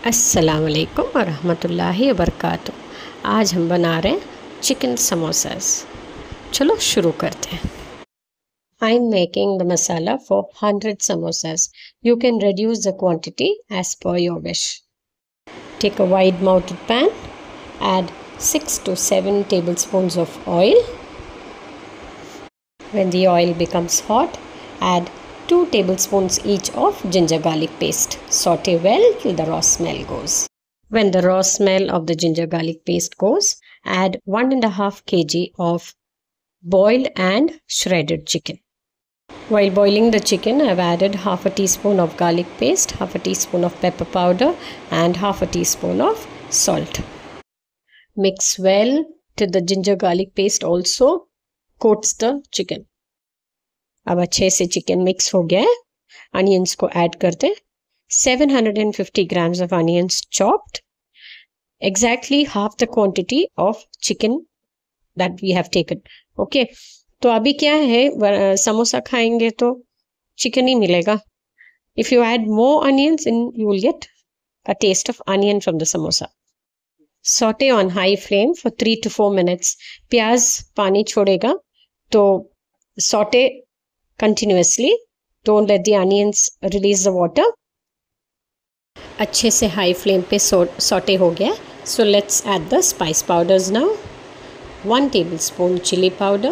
अस्सलाम वालेकुम व रहमतुल्लाहि व बरकातुहू। आज हम बना रहे हैं चिकन समोसास। चलो शुरू करते हैं। I am making the masala for 100 samosas. You can reduce the quantity as per your wish. Take a wide mouthed pan, add 6 to 7 tablespoons of oil. When the oil becomes hot, add 2 tablespoons each of ginger garlic paste. Saute well till the raw smell goes. When the raw smell of the ginger garlic paste goes, add 1.5 kg of boiled and shredded chicken. While boiling the chicken, I have added half a teaspoon of garlic paste, half a teaspoon of pepper powder and half a teaspoon of salt. Mix well till the ginger garlic paste also coats the chicken. अब अच्छे से chicken mix हो गया है। Onions को add करते हैं। 750 grams of onions chopped, exactly half the quantity of chicken that we have taken. Okay, तो अभी क्या है, समोसा खाएंगे तो चिकन ही मिलेगा. If you add more onions, you will get a taste of onion from the samosa. Saute on high flame for 3 to 4 minutes. प्याज पानी छोड़ेगा, तो saute continuously. Don't let the onions release the water. अच्छे से high flame पे saute हो गया. So let's add the spice powders now. 1 tablespoon chilli powder,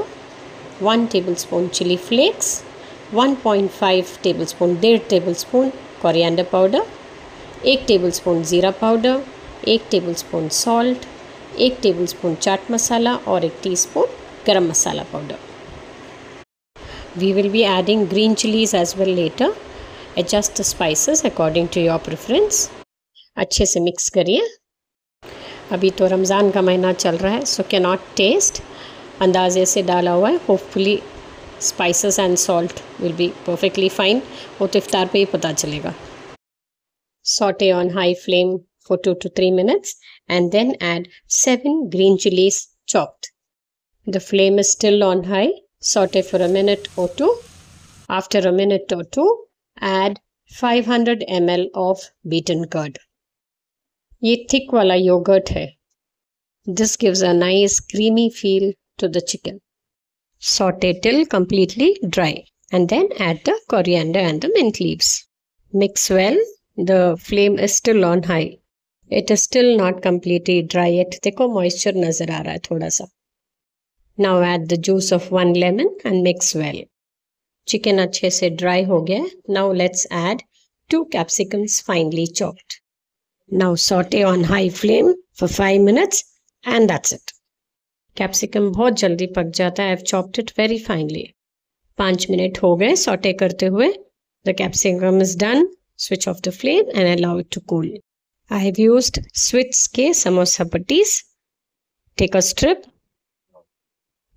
1 tablespoon chilli flakes, 1.5 tablespoon 1.5 tablespoon coriander powder, 1 tablespoon Zeera powder, 1 tablespoon salt, 1 tablespoon chaat masala और 1 teaspoon garam masala powder. We will be adding green chillies as well later. Adjust the spices according to your preference. अच्छे से mix करिए. अभी तो रमज़ान का महीना चल रहा है, so cannot taste. अंदाज़े से डाला हुआ है. Hopefully spices and salt will be perfectly fine. वो तो इफ्तार पे ही पता चलेगा. Saute on high flame for 2 to 3 minutes and then add 7 green chillies chopped. The flame is still on high. Saute for a minute or two. After a minute or two, add 500 ml of beaten curd. ये thick वाला yogurt है. This gives a nice creamy feel to the chicken. Saute till completely dry and then add the coriander and the mint leaves. Mix well. The flame is still on high. It is still not completely dry yet. देखो moisture नजर आ रहा है थोड़ा सा. Now add the juice of 1 lemon and mix well. Chicken अच्छे से dry हो गया है. Now let's add 2 capsicums finely chopped. Now saute on high flame for 5 minutes and that's it. Capsicum बहुत जल्दी पक जाता है. I've chopped it very finely. 5 minute हो गए saute करते हुए. The capsicum is done. Switch off the flame and allow it to cool. I have used Switz के Samosa Pattis. Take a strip.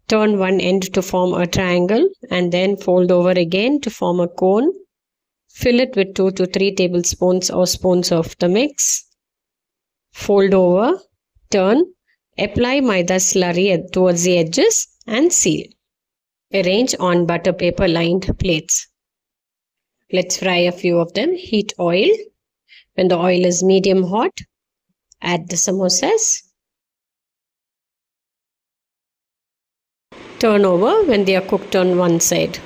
Turn one end to form a triangle and then fold over again to form a cone. Fill it with 2 to 3 tablespoons or spoons of the mix. Fold over, turn, apply maida slurry towards the edges and seal. Arrange on butter paper lined plates. Let's fry a few of them. Heat oil. When the oil is medium hot, add the samosas. Turn over when they are cooked on one side.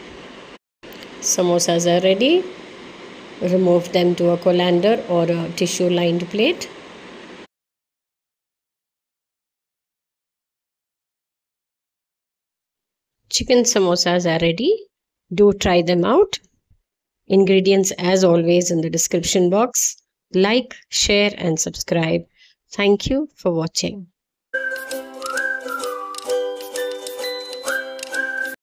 Samosas are ready. Remove them to a colander or a tissue lined plate. Chicken samosas are ready. Do try them out. Ingredients as always in the description box. Like, share and subscribe. Thank you for watching.